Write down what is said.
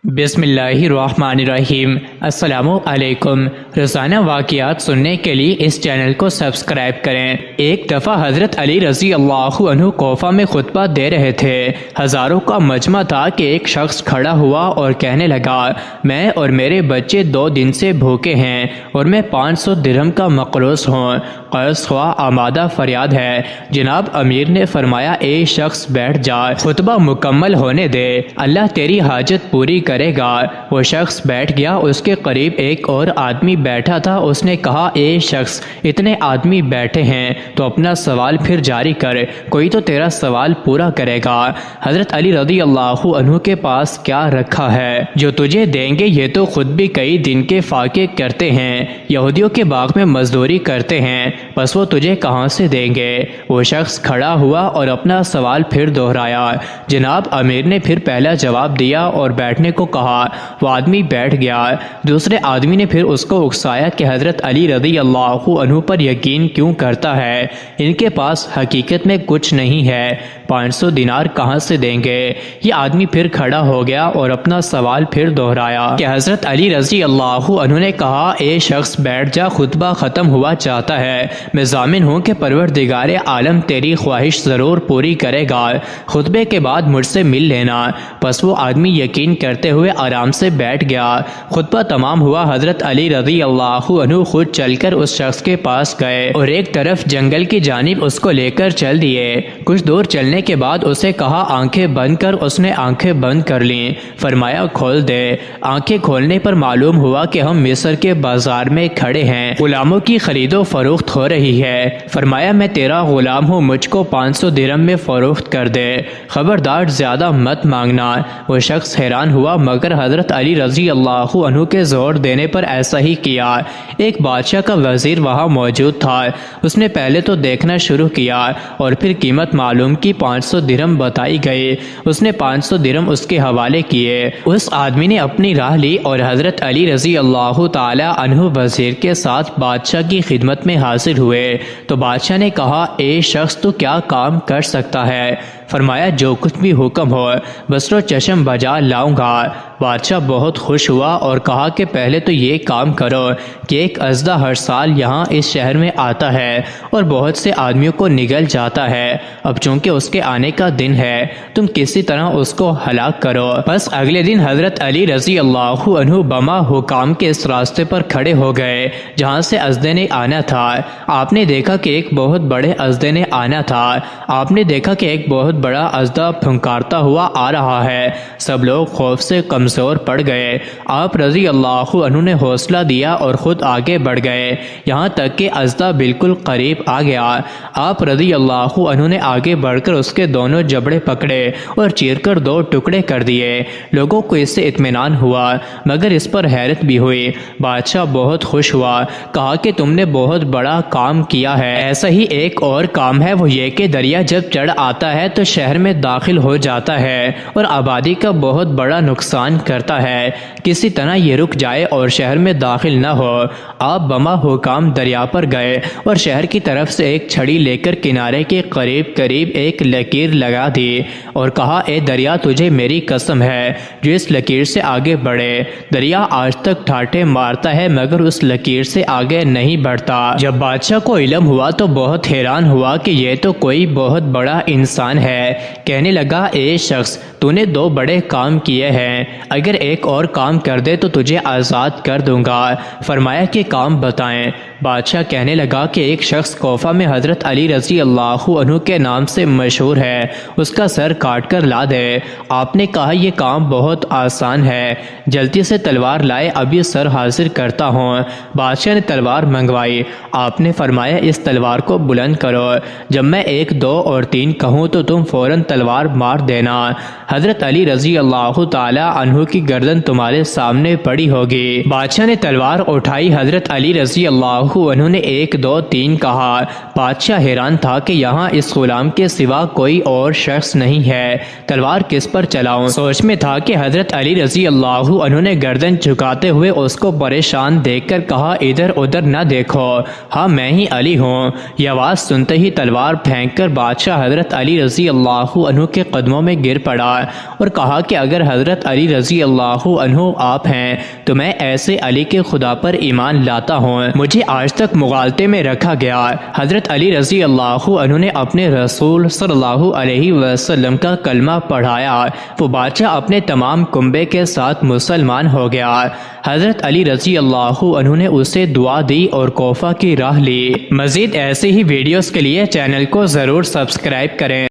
بسم اللہ الرحمن الرحیم۔ السلام علیکم۔ روزانہ واقعات سننے کے لیے اس چینل کو سبسکرائب کریں۔ ایک دفعہ حضرت علی رضی اللہ عنہ کوفہ میں خطبہ دے رہے تھے۔ ہزاروں کا مجمع تھا کہ ایک شخص کھڑا ہوا اور کہنے لگا، میں اور میرے بچے 2 دن سے بھوکے ہیں اور میں 500 درہم کا مقروض ہوں۔ قرض خواہ آمادہ فریاد ہے۔ جناب امیر نے فرمایا، اے شخص بیٹھ جا، خطبہ مکمل ہونے دے، اللہ تیری حاجت پوری کرے گا۔ وہ شخص بیٹھ گیا۔ اس کے قریب ایک اور آدمی بیٹھا تھا۔ اس نے کہا، اے شخص، اتنے آدمی بیٹھے ہیں تو اپنا سوال پھر جاری کر، کوئی تو تیرا سوال پورا کرے گا۔ حضرت علی رضی اللہ عنہ کے پاس کیا رکھا ہے جو تجھے دیں گے؟ یہ تو خود بھی کئی دن کے فاقے کرتے ہیں، یہودیوں کے باغ میں مزدوری کرتے ہیں، بس وہ تجھے کہاں سے دیں گے؟ وہ شخص کھڑا ہوا اور اپنا سوال پھر دہرایا۔ جناب امیر نے پھر پہلا جواب دیا اور بیٹھنے کو کہا۔ وہ آدمی بیٹھ گیا۔ دوسرے آدمی نے پھر اس کو اکسایا کہ حضرت علی رضی اللہ عنہ پر یقین کیوں کرتا ہے؟ ان کے پاس حقیقت میں کچھ نہیں ہے، 500 دینار کہاں سے دیں گے؟ یہ آدمی پھر کھڑا ہو گیا اور اپنا سوال پھر دہرایا کہ حضرت علی رضی اللہ عنہ نے کہا، اے شخص بیٹھ جا، خطبہ ختم ہوا چاہتا ہے، میں ضامن ہوں کہ پروردگار عالم تیری خواہش ضرور پوری کرے گا، خطبے کے بعد مجھ سے مل لینا۔ پس وہ آدمی یقین کرتے ہوئے آرام سے بیٹھ گیا۔ خطبہ تمام ہوا۔ حضرت علی رضی اللہ عنہ خود چل کر اس شخص کے پاس گئے اور ایک طرف جنگل کی جانب اس کو لے کر چل دیے۔ کچھ دور چلنے کے بعد اسے کہا، آنکھیں بند کر۔ اس نے آنکھیں بند کر لیں۔ فرمایا، کھول دے۔ آنکھیں کھولنے پر معلوم ہوا کہ ہم مصر کے بازار میں کھڑے ہیں، غلاموں کی خرید و فروخت ہو رہی ہے۔ فرمایا، میں تیرا غلام ہوں، مجھ کو 500 درہم میں فروخت کر دے، خبردار زیادہ مت مانگنا۔ وہ شخص حیران ہوا، مگر حضرت علی رضی اللہ عنہ کے زور دینے پر ایسا ہی کیا۔ ایک بادشاہ کا وزیر وہاں موجود تھا۔ اس نے پہلے تو دیکھنا شروع کیا اور پھر قیمت معلوم کی، 500 درہم بتائی گئی۔ اس نے 500 درہم اس کے حوالے کیے۔ اس آدمی نے اپنی راہ لی اور حضرت علی رضی اللہ تعالی عنہ وزیر کے ساتھ بادشاہ کی خدمت میں حاضر ہوئے تو بادشاہ نے کہا، اے شخص، تو کیا کام کر سکتا ہے؟ فرمایا، جو کچھ بھی حکم ہو، بصر و چشم بجا لاؤں گا۔ بادشاہ بہت خوش ہوا اور کہا کہ پہلے تو یہ کام کرو کہ ایک اژدھا ہر سال یہاں اس شہر میں آتا ہے اور بہت سے آدمیوں کو نگل جاتا ہے، اب چونکہ اس کے آنے کا دن ہے، تم کسی طرح اس کو ہلاک کرو۔ بس اگلے دن حضرت علی رضی اللہ عنہ بما حکام کے اس راستے پر کھڑے ہو گئے جہاں سے اژدھے نے آنا تھا۔ آپ نے دیکھا کہ ایک بہت بڑے اژدھے نے آنا تھا۔ آپ نے دیکھا کہ ایک بہت بڑا اژدھا پھنکارتا ہوا آ رہا ہے۔ سب لوگ خوف سے کمزور پڑ گئے۔ آپ رضی اللہ عنہ نے حوصلہ دیا اور خود آگے بڑھ گئے، یہاں تک کہ اژدھا بالکل قریب آ گیا۔ آپ رضی اللہ عنہ نے آگے بڑھ کر اس کے دونوں جبڑے پکڑے اور چیر کر 2 ٹکڑے کر دیے۔ لوگوں کو اس سے اطمینان ہوا، مگر اس پر حیرت بھی ہوئی۔ بادشاہ بہت خوش ہوا، کہا کہ تم نے بہت بڑا کام کیا ہے۔ ایسا ہی ایک اور کام ہے، وہ یہ کہ دریا جب چڑھ آتا ہے تو شہر میں داخل ہو جاتا ہے اور آبادی کا بہت بڑا نقصان کرتا ہے، کسی طرح یہ رک جائے اور شہر میں داخل نہ ہو۔ آپ بما حکام دریا پر گئے اور شہر کی طرف سے ایک چھڑی لے کر کنارے کے قریب ایک لکیر لگا دی اور کہا، اے دریا، تجھے میری قسم ہے جو اس لکیر سے آگے بڑھے۔ دریا آج تک ٹھاٹھے مارتا ہے مگر اس لکیر سے آگے نہیں بڑھتا۔ جب بادشاہ کو علم ہوا تو بہت حیران ہوا کہ یہ تو کوئی بہت بڑا انسان ہے۔ کہنے لگا، اے شخص، تو نے 2 بڑے کام کیے ہیں، اگر ایک اور کام کر دے تو تجھے آزاد کر دوں گا۔ فرمایا کہ کام بتائیں۔ بادشاہ کہنے لگا کہ ایک شخص کوفہ میں حضرت علی رضی اللہ عنہ کے نام سے مشہور ہے، اس کا سر کاٹ کر لا دے۔ آپ نے کہا، یہ کام بہت آسان ہے، جلدی سے تلوار لائے، ابھی سر حاضر کرتا ہوں۔ بادشاہ نے تلوار منگوائی۔ آپ نے فرمایا، اس تلوار کو بلند کرو، جب میں 1 2 اور 3 کہوں تو تم فوراً تلوار مار دینا، حضرت علی رضی اللہ تعالی عنہ کی گردن تمہارے سامنے پڑی ہوگی۔ بادشاہ نے تلوار اٹھائی۔ حضرت علی رضی اللہ عنہ نے 1 2 3 کہا۔ بادشاہ حیران تھا کہ یہاں اس غلام کے سوا کوئی اور شخص نہیں ہے، تلوار کس پر چلاؤں؟ سوچ میں تھا کہ حضرت علی رضی اللہ عنہ نے گردن جھکاتے ہوئے اس کو پریشان دیکھ کر کہا، ادھر ادھر نہ دیکھو، ہاں میں ہی علی ہوں۔ یہ آواز سنتے ہی تلوار پھینک کر بادشاہ حضرت علی رضی اللہ عنہ کے قدموں میں گر پڑا اور کہا کہ اگر حضرت علی رضی اللہ عنہ آپ ہیں تو میں ایسے علی کے خدا پر ایمان لاتا ہوں، مجھے آج تک مغالطے میں رکھا گیا۔ حضرت علی رضی اللہ عنہ نے اپنے رسول صلی اللہ علیہ وسلم کا کلمہ پڑھایا، وہ بادشاہ اپنے تمام کنبے کے ساتھ مسلمان ہو گیا۔ حضرت علی رضی اللہ عنہ نے اسے دعا دی اور کوفہ کی راہ لی۔ مزید ایسے ہی ویڈیوز کے لیے چینل کو ضرور سبسکرائب کریں۔